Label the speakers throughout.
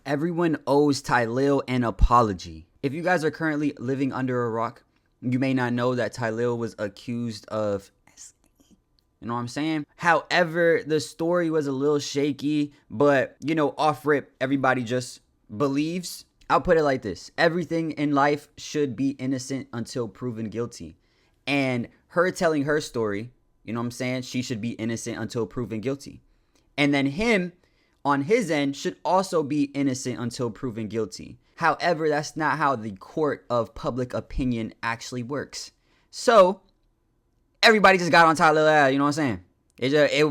Speaker 1: Everyone owes Tylil an apology. If you guys are currently living under a rock, you may not know that Tylil was accused of, you know what I'm saying? However, the story was a little shaky, but, you know, off rip, everybody just believes. I'll put it like this. Everything in life should be innocent until proven guilty. And her telling her story, you know what I'm saying? She should be innocent until proven guilty. And then him, on his end, should also be innocent until proven guilty. However, that's not how the court of public opinion actually works. So, everybody just got on Tylil, you know what I'm saying? It is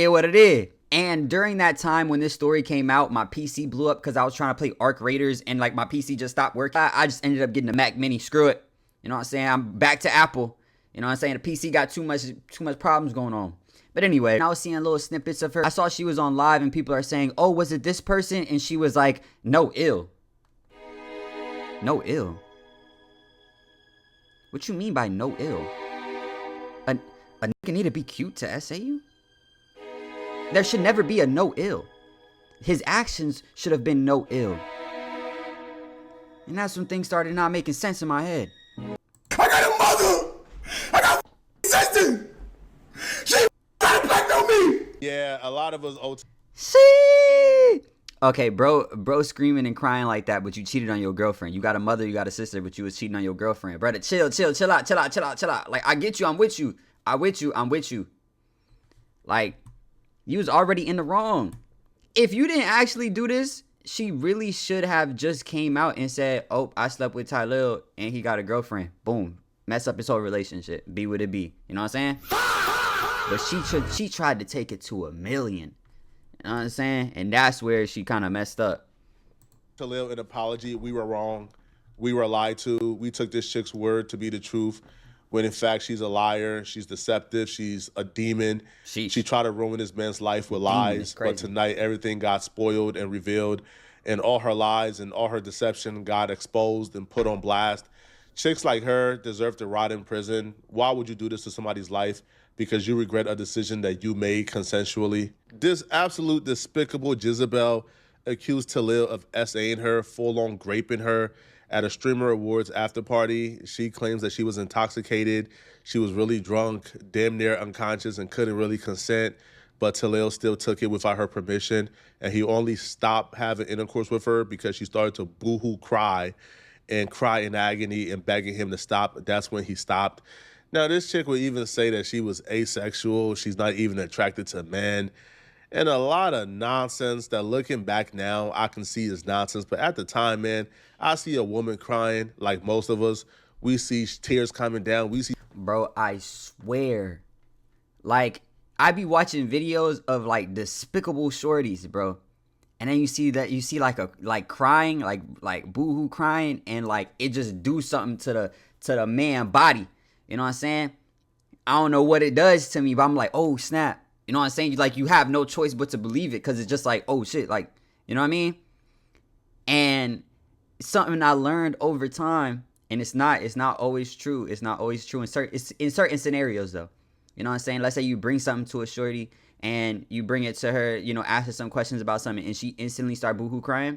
Speaker 1: what it is. And during that time when this story came out, my PC blew up because I was trying to play Arc Raiders and like my PC just stopped working. I just ended up getting a Mac Mini. Screw it. You know what I'm saying? I'm back to Apple. You know what I'm saying? The PC got too much problems going on. But anyway, I was seeing little snippets of her. I saw she was on live and people are saying, oh, was it this person? And she was like, no ill. No ill. What you mean by no ill? A nigga need to be cute to essay you? There should never be a no ill. His actions should have been no ill. And that's when things started not making sense in my head.
Speaker 2: I got a mother! I got a sister! She got a black on me!
Speaker 3: Yeah, a lot of us owe.
Speaker 1: See? Okay, bro screaming and crying like that, but you cheated on your girlfriend. You got a mother, you got a sister, but you was cheating on your girlfriend. Brother, chill out. Like, I get you, I'm with you. I'm with you. Like, you was already in the wrong. If you didn't actually do this, she really should have just came out and said, oh, I slept with Tylil and he got a girlfriend. Boom. Mess up his whole relationship. Be what it be. You know what I'm saying? But she tried to take it to 1 million. You know what I'm saying? And that's where she kind of messed up.
Speaker 3: Tylil an apology. We were wrong. We were lied to. We took this chick's word to be the truth, when in fact she's a liar. She's deceptive. She's a demon. She tried to ruin this man's life with lies. But tonight everything got spoiled and revealed, and all her lies and all her deception got exposed and put on blast. Chicks like her deserve to rot in prison. Why would you do this to somebody's life? Because you regret a decision that you made consensually. This absolute despicable Jezebel accused Tylil of SAing her, full-on graping her at a Streamer Awards after party. She claims that she was intoxicated. She was really drunk, damn near unconscious, and couldn't really consent. But Tylil still took it without her permission. And he only stopped having intercourse with her because she started to boo-hoo cry in agony and begging him to stop. That's when he stopped. Now, this chick would even say that she was asexual. She's not even attracted to men. And a lot of nonsense that, looking back now, I can see is nonsense. But at the time, man, I see a woman crying like most of us. We see tears coming down. We see...
Speaker 1: Bro, I swear. Like, I be watching videos of, like, despicable shorties, bro. And then you see like crying, like boohoo crying, and, like, it just do something to the man body. You know what I'm saying? I don't know what it does to me, but I'm like, oh, snap. You know what I'm saying? Like, you have no choice but to believe it, because it's just like, oh, shit. Like, you know what I mean? And something I learned over time, and it's not always true. It's not always true in certain scenarios, though. You know what I'm saying? Let's say you bring something to a shorty, and you bring it to her, you know, ask her some questions about something, and she instantly start boohoo crying.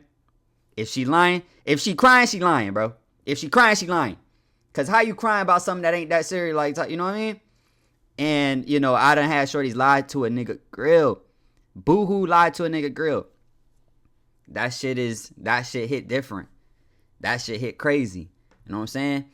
Speaker 1: If she lying, if she crying, she lying, bro. If she crying, she lying. Because how you crying about something that ain't that serious, like, you know what I mean? And, you know, I done had shorties lie to a nigga grill. Boohoo lied to a nigga grill. That shit hit different. That shit hit crazy. You know what I'm saying?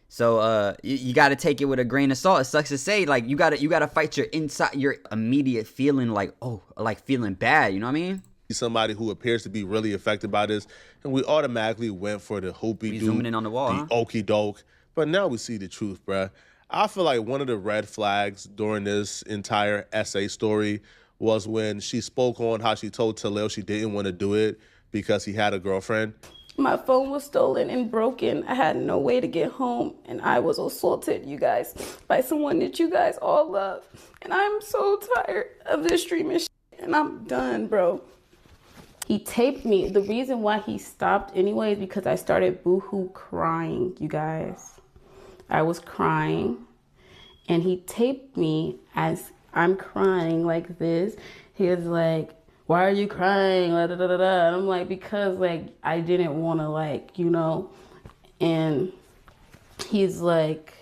Speaker 1: So, you got to take it with a grain of salt. It sucks to say, like, you got to fight your immediate feeling, like, oh, like feeling bad. You know what I mean?
Speaker 3: Somebody who appears to be really affected by this, and we automatically went for the hoopy-doo,
Speaker 1: zooming in on the wall,
Speaker 3: the okey-doke. But now we see the truth, bruh. I feel like one of the red flags during this entire essay story was when she spoke on how she told Tylil she didn't want to do it because he had a girlfriend.
Speaker 4: My phone was stolen and broken. I had no way to get home, and I was assaulted, you guys, by someone that you guys all love. And I'm so tired of this streaming shit, and I'm done, bro. He taped me. The reason why he stopped anyway is because I started boohoo crying, you guys. I was crying, and he taped me as I'm crying like this. He was like, why are you crying? Da, da, da, da. And I'm like, because like I didn't want to like, you know, and he's like,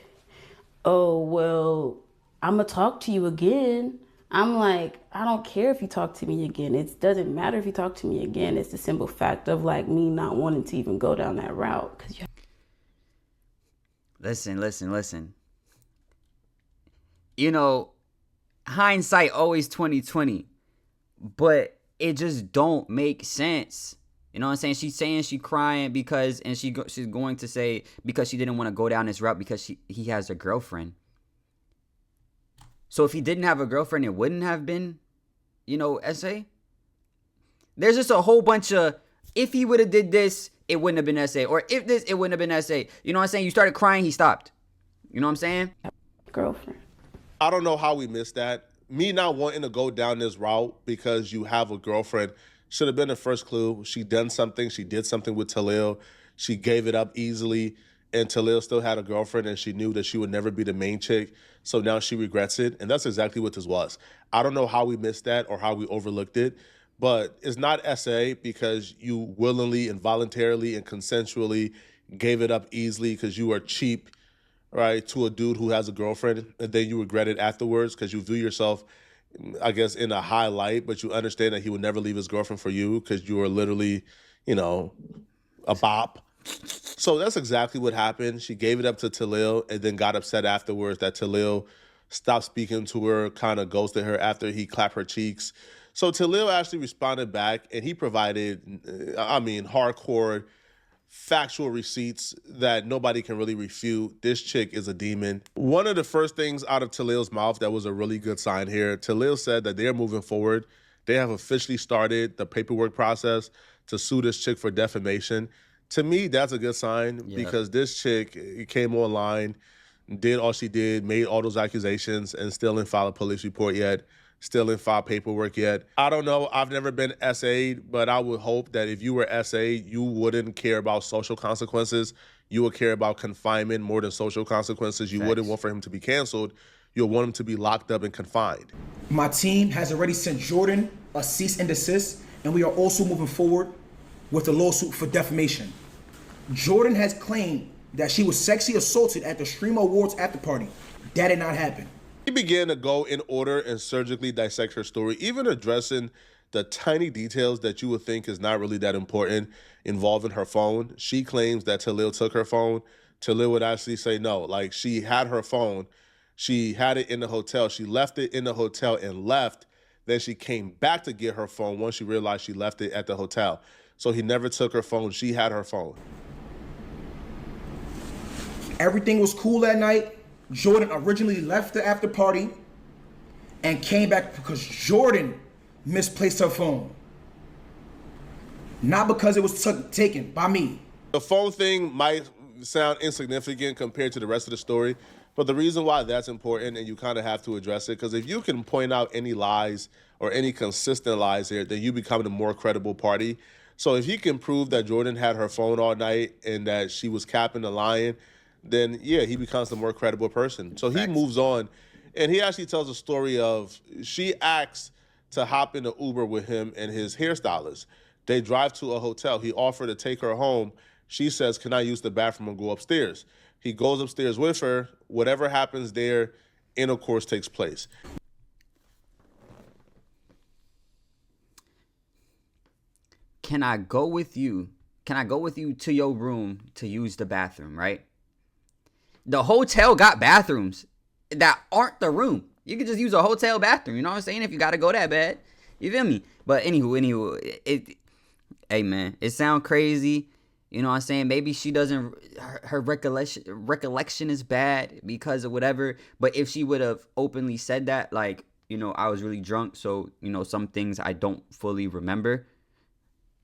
Speaker 4: oh, well, I'm gonna talk to you again. I'm like, I don't care if you talk to me again. It doesn't matter if you talk to me again. It's the simple fact of like me not wanting to even go down that route.
Speaker 1: Listen. You know, hindsight always 2020, but it just don't make sense. You know what I'm saying? She's saying she crying because, and she's going to say because she didn't want to go down this route because he has a girlfriend. So if he didn't have a girlfriend, it wouldn't have been, you know, SA. There's just a whole bunch of, if he would have did this, it wouldn't have been SA. Or if this, it wouldn't have been SA. You know what I'm saying? You started crying, he stopped. You know what I'm saying?
Speaker 4: Girlfriend.
Speaker 3: I don't know how we missed that. Me not wanting to go down this route because you have a girlfriend should have been the first clue. She did something with Tylil. She gave it up easily, and Tylil still had a girlfriend, and she knew that she would never be the main chick. So now she regrets it, and that's exactly what this was. I don't know how we missed that or how we overlooked it, but it's not SA because you willingly and voluntarily and consensually gave it up easily because you are cheap, right, to a dude who has a girlfriend, and then you regret it afterwards because you view yourself, I guess, in a high light, but you understand that he would never leave his girlfriend for you because you are literally, you know, a bop. So that's exactly what happened. She gave it up to Tylil and then got upset afterwards that Tylil stopped speaking to her, kind of ghosted her after he clapped her cheeks. So Tylil actually responded back, and he provided, hardcore factual receipts that nobody can really refute. This chick is a demon. One of the first things out of Tylil's mouth that was a really good sign here, Tylil said that they're moving forward. They have officially started the paperwork process to sue this chick for defamation. To me, that's a good sign because this chick came online, did all she did, made all those accusations, and still didn't file a police report yet. Still didn't file paperwork yet. I don't know. I've never been SA'd, but I would hope that if you were SA'd, you wouldn't care about social consequences. You would care about confinement more than social consequences. You wouldn't want for him to be canceled. You'll want him to be locked up and confined.
Speaker 2: My team has already sent Jordan a cease and desist, and we are also moving forward with a lawsuit for defamation. Jordan has claimed that she was sexually assaulted at the Streamer Awards after party. That did not happen.
Speaker 3: He began to go in order and surgically dissect her story, even addressing the tiny details that you would think is not really that important involving her phone. She claims that Tylil took her phone. Tylil would actually say no, like she had her phone. She had it in the hotel. She left it in the hotel and left. Then she came back to get her phone once she realized she left it at the hotel. So he never took her phone. She had her phone.
Speaker 2: Everything was cool that night. Jordan originally left the after party and came back because Jordan misplaced her phone. Not because it was taken by me.
Speaker 3: The phone thing might sound insignificant compared to the rest of the story, but the reason why that's important, and you kind of have to address it, because if you can point out any lies or any consistent lies here, then you become the more credible party. So if he can prove that Jordan had her phone all night and that she was capping and lying, then yeah, he becomes the more credible person. So he moves on, and he actually tells a story of she asks to hop in the Uber with him and his hairstylist. They drive to a hotel. He offered to take her home. She says, can I use the bathroom and go upstairs? He goes upstairs with her. Whatever happens there, intercourse takes place.
Speaker 1: Can I go with you? Can I go with you to your room to use the bathroom, right? The hotel got bathrooms that aren't the room. You can just use a hotel bathroom. You know what I'm saying? If you got to go that bad. You feel me? But anywho, hey man, it sound crazy. You know what I'm saying? Maybe she doesn't, her recollection is bad because of whatever. But if she would have openly said that, like, you know, I was really drunk, so, you know, some things I don't fully remember.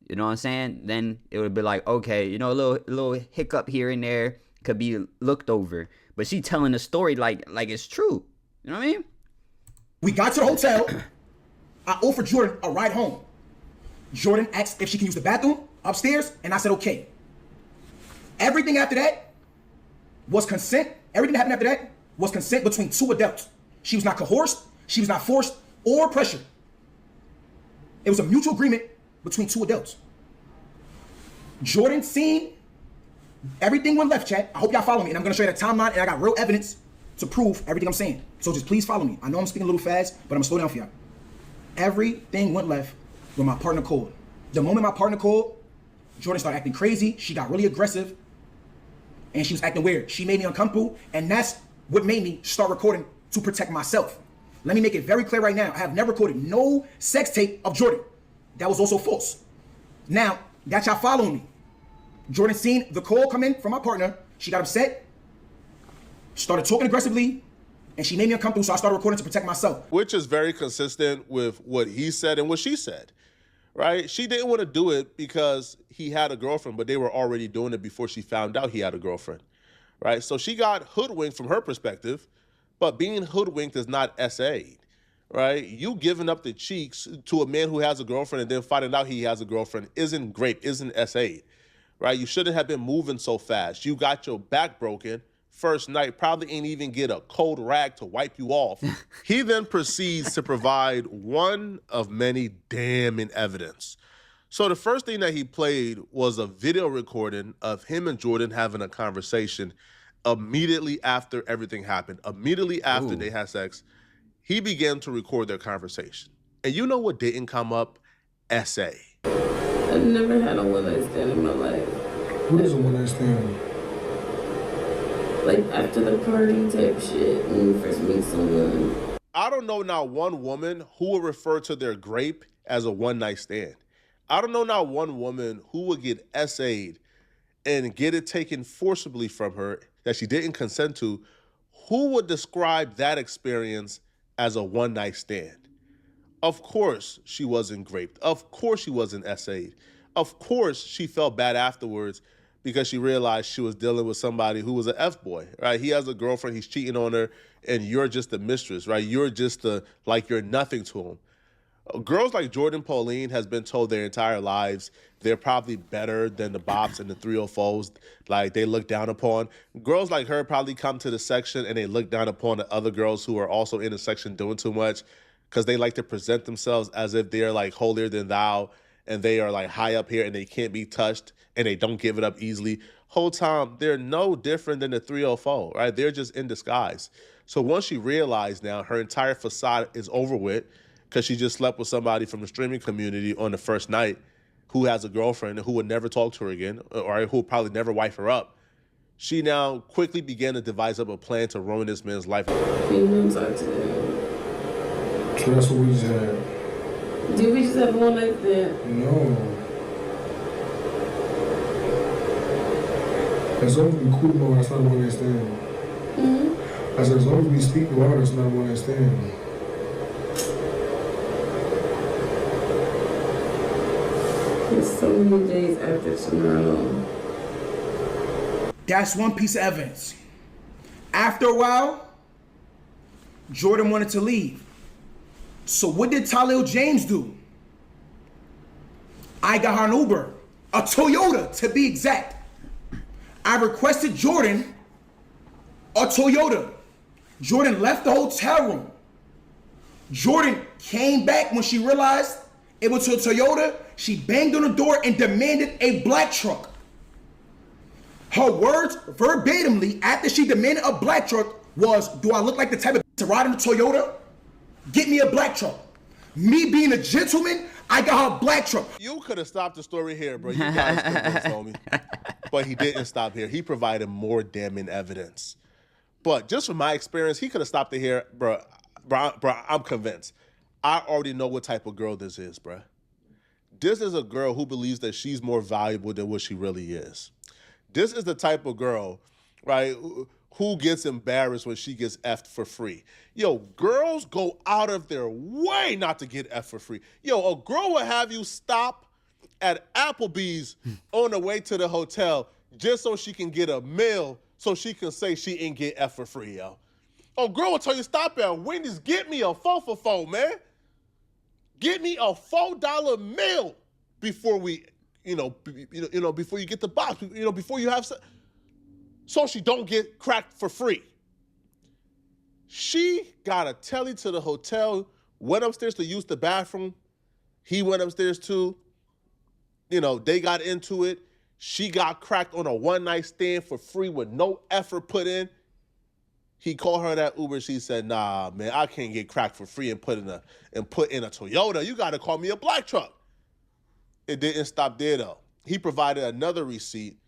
Speaker 1: You know what I'm saying? Then it would be like, okay, you know, a little hiccup here and there could be looked over. But she telling the story like it's true. You know what I mean?
Speaker 2: We got to the hotel. I offered Jordan a ride home. Jordan asked if she can use the bathroom upstairs, and I said okay. Everything after that was consent. Everything that happened after that was consent between two adults. She was not coerced, she was not forced or pressured. It was a mutual agreement between two adults. Jordan seen everything went left, chat. I hope y'all follow me. And I'm going to show you the timeline, and I got real evidence to prove everything I'm saying. So just please follow me. I know I'm speaking a little fast, but I'm going to slow down for y'all. Everything went left when my partner called. The moment my partner called, Jordan started acting crazy. She got really aggressive, and she was acting weird. She made me uncomfortable, and that's what made me start recording to protect myself. Let me make it very clear right now. I have never recorded no sex tape of Jordan. That was also false. Now, that y'all following me. Jordan seen the call come in from my partner. She got upset, started talking aggressively, and she made me uncomfortable, so I started recording to protect myself.
Speaker 3: Which is very consistent with what he said and what she said, right? She didn't want to do it because he had a girlfriend, but they were already doing it before she found out he had a girlfriend, right? So she got hoodwinked from her perspective, but being hoodwinked is not SA'd, right? You giving up the cheeks to a man who has a girlfriend and then finding out he has a girlfriend isn't great, isn't SA'd, right? You shouldn't have been moving so fast. You got your back broken first night, probably ain't even get a cold rag to wipe you off. He then proceeds to provide one of many damning evidence. So the first thing that he played was a video recording of him and Jordan having a conversation immediately after everything happened. Immediately after they had sex, he began to record their conversation. And you know what didn't come up? SA.
Speaker 4: I've never had a one-night stand in my life.
Speaker 5: What is a one-night stand?
Speaker 4: Like after the party type shit when you first meet someone.
Speaker 3: I don't know not one woman who would refer to their grape as a one-night stand. I don't know not one woman who would get SA'd and get it taken forcibly from her that she didn't consent to, who would describe that experience as a one-night stand. Of course she wasn't raped. Of course she wasn't SA'd. Of course she felt bad afterwards because she realized she was dealing with somebody who was an F-boy, right? He has a girlfriend, he's cheating on her, and you're just the mistress, right? You're just you're nothing to him. Girls like Jordan Pauline has been told their entire lives they're probably better than the bops and the 304s, like they look down upon. Girls like her probably come to the section and they look down upon the other girls who are also in the section doing too much because they like to present themselves as if they're like holier than thou and they are like high up here and they can't be touched and they don't give it up easily. Whole time, they're no different than the 304, right? They're just in disguise. So once she realized now her entire facade is over with, because she just slept with somebody from the streaming community on the first night who has a girlfriend and who would never talk to her again, or who would probably never wife her up. She now quickly began to devise up a plan to ruin this man's life.
Speaker 4: You don't talk to them.
Speaker 5: So that's what we just had.
Speaker 4: Did we just have one like that?
Speaker 5: No. As long as we cool about it, that's not a one-night stand. Mm-hmm. I said, as long as we speak about it, it's not a one-night stand.
Speaker 4: It's so many days after tomorrow.
Speaker 2: That's one piece of evidence. After a while, Jordan wanted to leave. So what did Tylil James do? I got her an Uber, a Toyota to be exact. I requested Jordan a Toyota. Jordan left the hotel room. Jordan came back when she realized it was a Toyota. She banged on the door and demanded a black truck. Her words verbatimly after she demanded a black truck was, do I look like the type of to ride in a Toyota? Get me a black truck. Me being a gentleman, I got her a black truck.
Speaker 3: You could have stopped the story here, bro. You guys convinced, homie. But he didn't stop here. He provided more damning evidence. But just from my experience, he could have stopped it here, bro. Bro, I'm convinced. I already know what type of girl this is, bro. This is a girl who believes that she's more valuable than what she really is. This is the type of girl, right, who gets embarrassed when she gets effed for free. Yo, girls go out of their way not to get effed for free. Yo, a girl will have you stop at Applebee's on the way to the hotel just so she can get a meal so she can say she ain't get effed for free, yo. A girl will tell you, stop at Wendy's, get me a 4 for 4, man. Get me a $4 meal before we, before you get the box, before you have, so she don't get cracked for free. She got a telly to the hotel, went upstairs to use the bathroom, He went upstairs too. You know, they got into it. She got cracked on a one-night stand for free with no effort put in. He called her that Uber. She said, "Nah, man, I can't get cracked for free and put in a Toyota. You got to call me a black truck." It didn't stop there though. He provided another receipt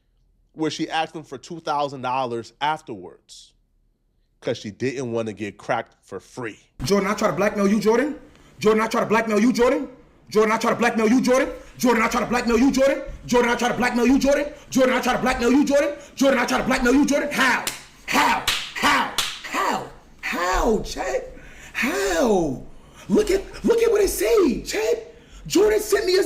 Speaker 3: where she asked him for $2,000 afterwards because she didn't want to get cracked for free.
Speaker 2: Jordan, I try to blackmail you, Jordan. Jordan, I try to blackmail you, Jordan. Jordan, I try to blackmail you, Jordan. Jordan, I try to blackmail you, Jordan. Jordan, I try to blackmail you, Jordan. Jordan, I try to blackmail you, Jordan. Jordan, I try to blackmail you, Jordan. How? How, Chad? How? Look at what it say, Chad. Jordan sent me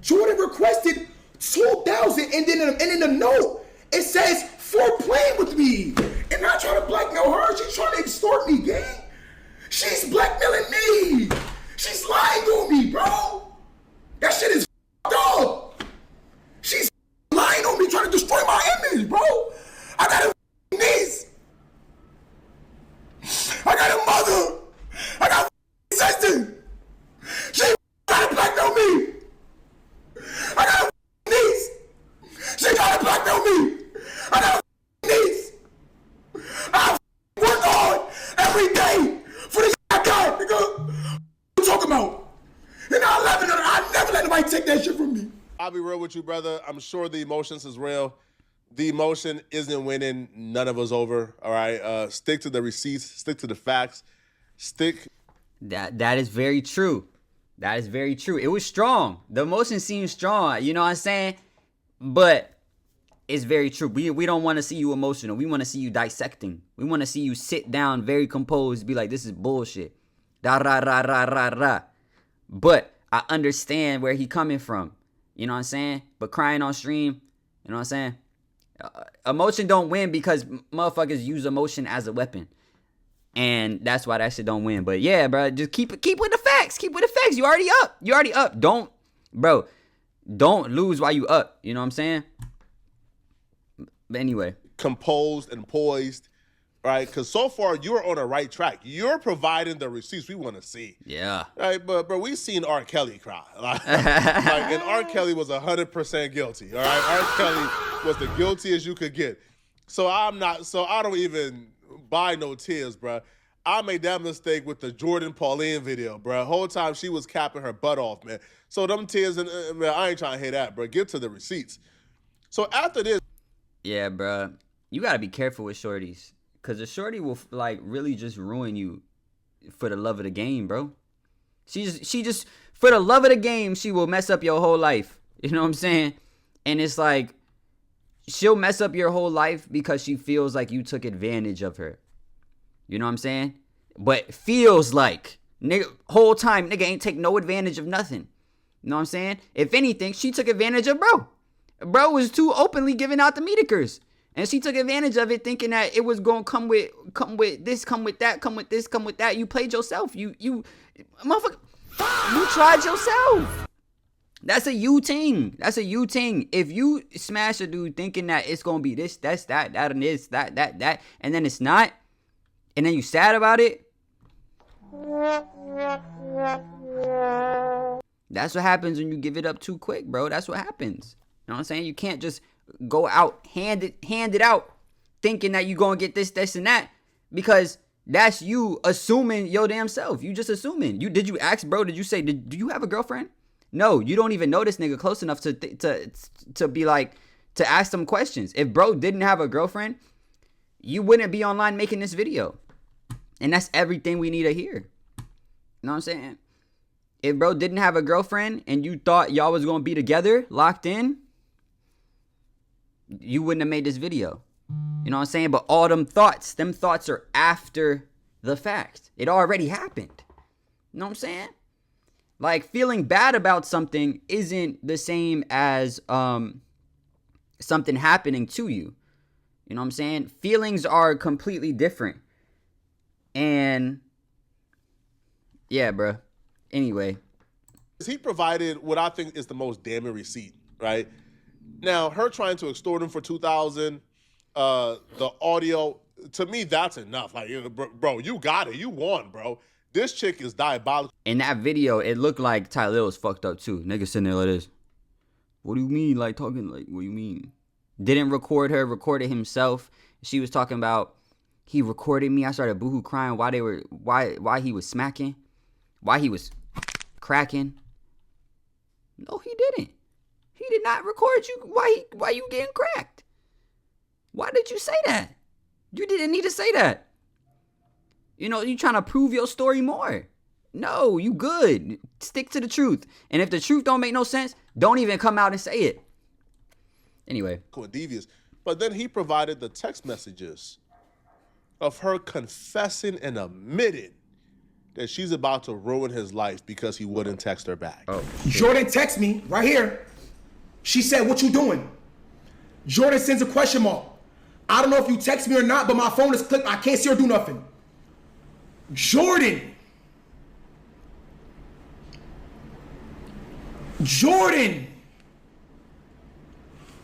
Speaker 2: Jordan requested 2,000, and then in the note it says for playing with me, and I try to blackmail her. She's trying to extort me, gang. She's blackmailing me. She's lying on me, bro. That shit is up. She's lying on me, trying to destroy my image, bro. I got a niece. I got a mother. I got a sister. She trying to blackmail me. I got a niece. She trying to blackmail me. I got a niece. I work hard every day for this I got, nigga. What you talking about? And I never let nobody take that shit from me.
Speaker 3: I'll be real with you, brother. I'm sure the emotions is real. The emotion isn't winning none of us over, all right? Stick to the receipts. Stick to the facts.
Speaker 1: That is very true. That is very true. It was strong. The emotion seems strong. You know what I'm saying? But it's very true. We don't want to see you emotional. We want to see you dissecting. We want to see you sit down very composed, be like, this is bullshit. Da ra ra ra ra ra. But I understand where he coming from. You know what I'm saying? But crying on stream, you know what I'm saying? Emotion don't win because motherfuckers use emotion as a weapon. And that's why that shit don't win. But yeah, bro, just keep with the facts. Keep with the facts. You already up. Don't lose while you up. You know what I'm saying? But anyway.
Speaker 3: Composed and poised, right? Because so far, you're on the right track. You're providing the receipts we want to see.
Speaker 1: Yeah.
Speaker 3: Right, but we seen R. Kelly cry. And R. Kelly was 100% guilty, all right? R. Kelly was the guiltiest you could get. So I don't even buy no tears, bro. I made that mistake with the Jordan Pauline video, bro. Whole time she was capping her butt off, man. So them tears, man, I ain't trying to hear that, bro. Get to the receipts. So after this.
Speaker 1: Yeah, bro. You got to be careful with shorties. Because a shorty will, like, really just ruin you for the love of the game, bro. She just, for the love of the game, she will mess up your whole life. You know what I'm saying? And it's like, she'll mess up your whole life because she feels like you took advantage of her. You know what I'm saying? But feels like, nigga, whole time, nigga ain't take no advantage of nothing. You know what I'm saying? If anything, she took advantage of bro. Bro was too openly giving out the meetikers. And she took advantage of it thinking that it was going to come with this, come with that, come with this, come with that. You played yourself. You motherfucker, you tried yourself. That's a you thing. That's a you thing. If you smash a dude thinking that it's going to be this, that's that, and this, that, and then it's not, and then you sad about it, that's what happens when you give it up too quick, bro. That's what happens. You know what I'm saying? You can't just go out, hand it out, thinking that you're going to get this, and that, because that's you assuming your damn self. You just assuming. Did you ask, bro? Did you say, do you have a girlfriend? No, you don't even know this nigga close enough to be like, to ask some questions. If bro didn't have a girlfriend, you wouldn't be online making this video. And that's everything we need to hear. You know what I'm saying? If bro didn't have a girlfriend and you thought y'all was going to be together, locked in, you wouldn't have made this video. You know what I'm saying? But all them thoughts are after the fact. It already happened. You know what I'm saying? Like, feeling bad about something isn't the same as something happening to you. You know what I'm saying? Feelings are completely different. And yeah, bro. Anyway.
Speaker 3: He provided what I think is the most damning receipt, right? Now, her trying to extort him for $2,000, the audio, to me, that's enough. Like, bro, you got it. You won, bro. This chick is diabolical.
Speaker 1: In that video, it looked like Tylil was fucked up too. Nigga sitting there like this. What do you mean? Like talking like, what do you mean? Didn't record her, recorded himself. She was talking about, he recorded me. I started boohoo crying why he was smacking, why he was cracking. No, he didn't. He did not record you. Why you getting cracked? Why did you say that? You didn't need to say that. You know, you trying to prove your story more. No, you good. Stick to the truth. And if the truth don't make no sense, don't even come out and say it. Anyway.
Speaker 3: Devious. But then he provided the text messages of her confessing and admitting that she's about to ruin his life because he wouldn't text her back.
Speaker 1: Oh,
Speaker 2: Jordan texts me right here. She said, "What you doing?" Jordan sends a question mark. I don't know if you text me or not, but my phone is clicked. I can't see her do nothing. Jordan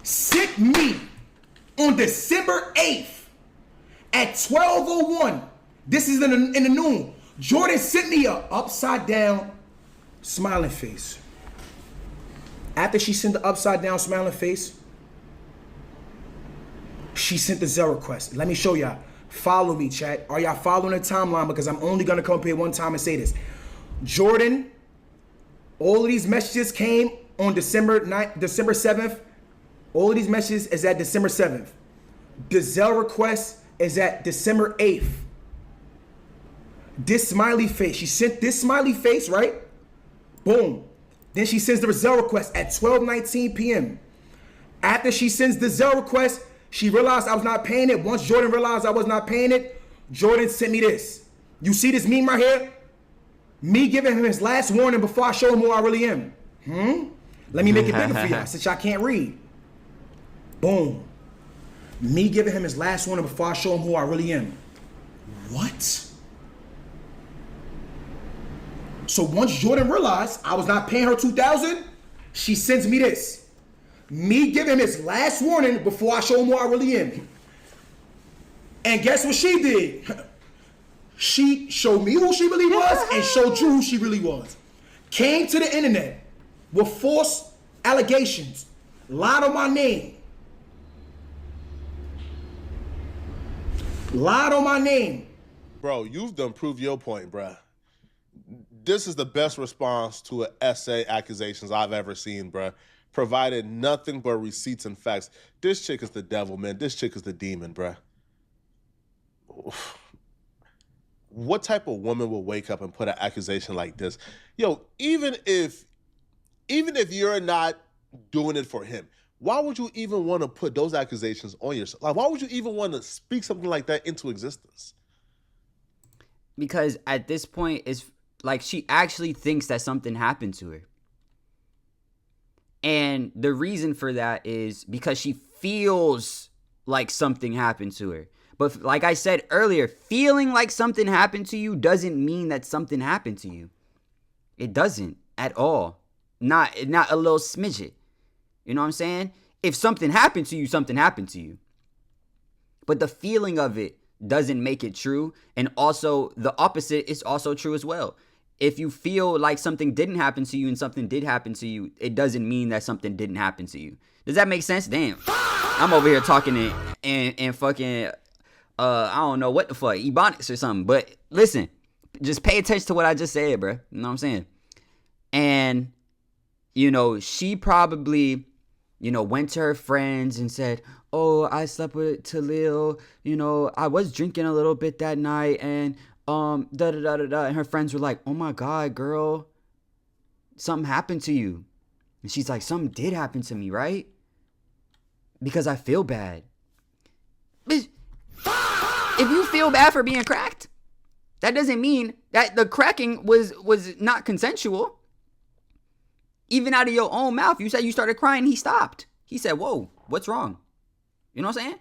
Speaker 2: sent me on December 8th at 12:01. This is in the noon. Jordan sent me a upside down smiling face. After she sent the upside down smiling face, she sent the Zelle request. Let me show y'all. Follow me, chat. Are y'all following the timeline? Because I'm only gonna come up here one time and say this. Jordan, all of these messages came on December 7th. All of these messages is at December 7th. The Zelle request is at December 8th. This smiley face, she sent this smiley face, right? Boom. Then she sends the Zelle request at 12:19 p.m. After she sends the Zelle request, she realized I was not paying it. Once Jordan realized I was not paying it, Jordan sent me this. You see this meme right here? Me giving him his last warning before I show him who I really am. Let me make it bigger for y'all since y'all can't read. Boom. Me giving him his last warning before I show him who I really am. What? So once Jordan realized I was not paying her $2,000, she sends me this. Me giving him his last warning before I show him who I really am. And guess what she did? She showed me who she really was and showed you who she really was. Came to the internet with false allegations. Lied on my name. Lied on my name.
Speaker 3: Bro, you've done proved your point, bruh. This is the best response to an essay accusations I've ever seen, bruh. Provided nothing but receipts and facts. This chick is the devil, man. This chick is the demon, bruh. What type of woman will wake up and put an accusation like this? Yo, even if you're not doing it for him, why would you even want to put those accusations on yourself? Like, why would you even want to speak something like that into existence?
Speaker 1: Because at this point, it's like she actually thinks that something happened to her. And the reason for that is because she feels like something happened to her. But like I said earlier, feeling like something happened to you doesn't mean that something happened to you. It doesn't at all. Not a little smidget. You know what I'm saying? If something happened to you, something happened to you. But the feeling of it doesn't make it true. And also the opposite is also true as well. If you feel like something didn't happen to you and something did happen to you, it doesn't mean that something didn't happen to you. Does that make sense? Damn. I'm over here talking and fucking, I don't know what the fuck, Ebonics or something. But listen, just pay attention to what I just said, bro. You know what I'm saying? And, you know, she probably, you know, went to her friends and said, oh, I slept with Tylil. You know, I was drinking a little bit that night and and her friends were like, oh my God, girl, something happened to you. And she's like, something did happen to me, right? Because I feel bad. Bitch, if you feel bad for being cracked, that doesn't mean that the cracking was not consensual. Even out of your own mouth, you said you started crying, he stopped. He said, whoa, what's wrong? You know what I'm saying?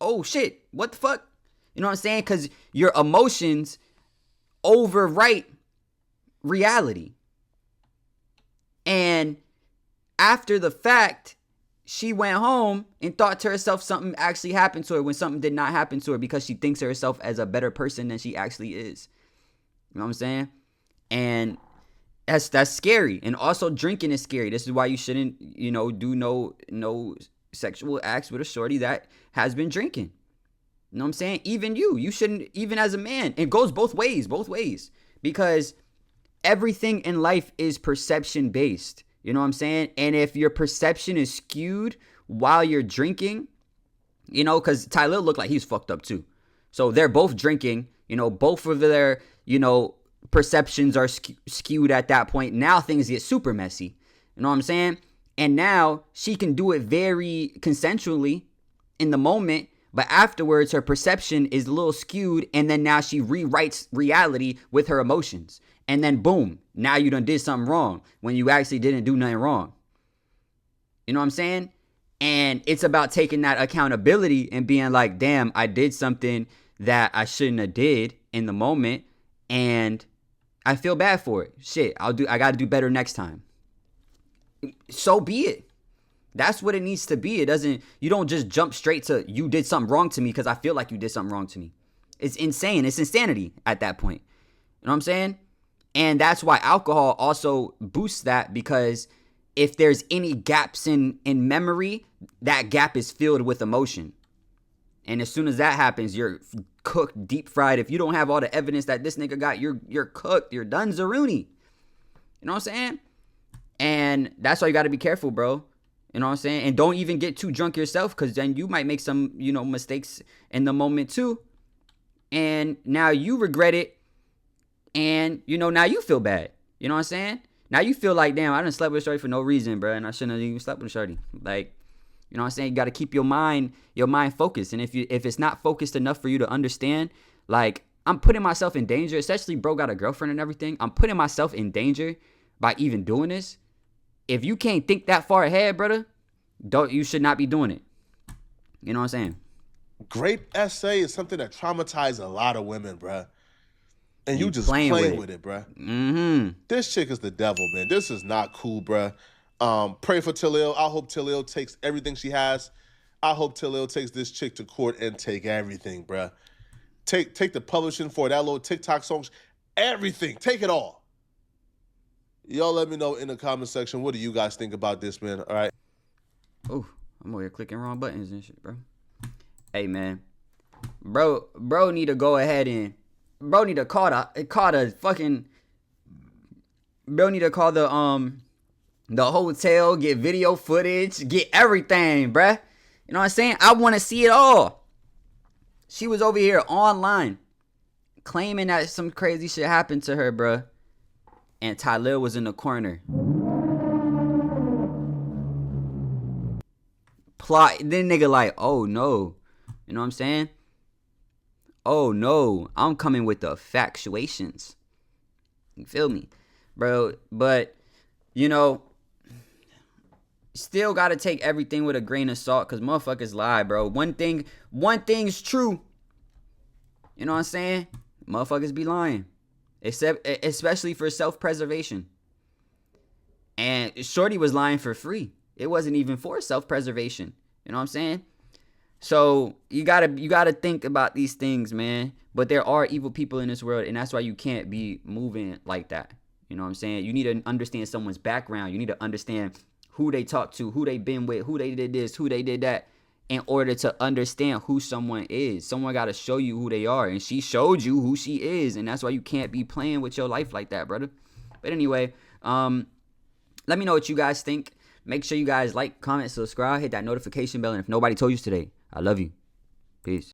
Speaker 1: Oh shit, what the fuck? You know what I'm saying? Because your emotions overwrite reality. And after the fact, she went home and thought to herself something actually happened to her when something did not happen to her, because she thinks of herself as a better person than she actually is. You know what I'm saying? And that's scary. And also drinking is scary. This is why you shouldn't, do no sexual acts with a shorty that has been drinking. You know what I'm saying? Even you shouldn't, even as a man. It goes both ways. Because everything in life is perception based. You know what I'm saying? And if your perception is skewed while you're drinking, because Tylil looked like he's fucked up too. So they're both drinking, both of their, perceptions are skewed at that point. Now things get super messy. You know what I'm saying? And now she can do it very consensually in the moment, but afterwards her perception is a little skewed, and then now she rewrites reality with her emotions. And then boom, now you done did something wrong when you actually didn't do nothing wrong. You know what I'm saying? And it's about taking that accountability and being like, damn, I did something that I shouldn't have did in the moment, and I feel bad for it. Shit, I got to do better next time. So be it. That's what it needs to be. You don't just jump straight to, you did something wrong to me because I feel like you did something wrong to me. It's insane. It's insanity at that point. You know what I'm saying? And that's why alcohol also boosts that, because if there's any gaps in memory, that gap is filled with emotion. And as soon as that happens, you're cooked, deep fried. If you don't have all the evidence that this nigga got, you're cooked. You're done Zaruni. You know what I'm saying? And that's why you got to be careful, bro. You know what I'm saying? And don't even get too drunk yourself, because then you might make some, mistakes in the moment too. And now you regret it. And, now you feel bad. You know what I'm saying? Now you feel like, damn, I done slept with a shorty for no reason, bro. And I shouldn't have even slept with a shorty. Like, you know what I'm saying? You got to keep your mind focused. And if it's not focused enough for you to understand, like, I'm putting myself in danger, especially bro got a girlfriend and everything. I'm putting myself in danger by even doing this. If you can't think that far ahead, brother, you should not be doing it. You know what I'm saying?
Speaker 3: Great essay is something that traumatized a lot of women, bro. And you just
Speaker 1: playing
Speaker 3: with it, bro.
Speaker 1: Mm-hmm.
Speaker 3: This chick is the devil, man. This is not cool, bro. Pray for Tylil. I hope Tylil takes everything she has. I hope Tylil takes this chick to court and take everything, bro. Take the publishing for that little TikTok song. Everything. Take it all. Y'all let me know in the comment section. What do you guys think about this, man? All right.
Speaker 1: Oh, I'm over here clicking wrong buttons and shit, bro. Hey, man. Bro need to go ahead and... Bro need to call the fucking... Bro need to call the hotel, get video footage, get everything, bruh. You know what I'm saying? I want to see it all. She was over here online claiming that some crazy shit happened to her, bruh. And Tylil was in the corner. Plot. Then nigga like, oh no. You know what I'm saying? Oh no. I'm coming with the factuations. You feel me? Bro, but, still gotta take everything with a grain of salt, because motherfuckers lie, bro. One thing's true. You know what I'm saying? Motherfuckers be lying. Especially for self-preservation. And shorty was lying for free. It wasn't even for self-preservation. You know what I'm saying? So you gotta think about these things, man. But there are evil people in this world, and that's why you can't be moving like that. You know what I'm saying? You need to understand someone's background. You need to understand who they talk to, who they been with, who they did this, who they did that, in order to understand who someone is. Someone got to show you who they are, and she showed you who she is, and that's why you can't be playing with your life like that, brother. But anyway, let me know what you guys think. Make sure you guys like, comment, subscribe, hit that notification bell, and if nobody told you today, I love you. Peace.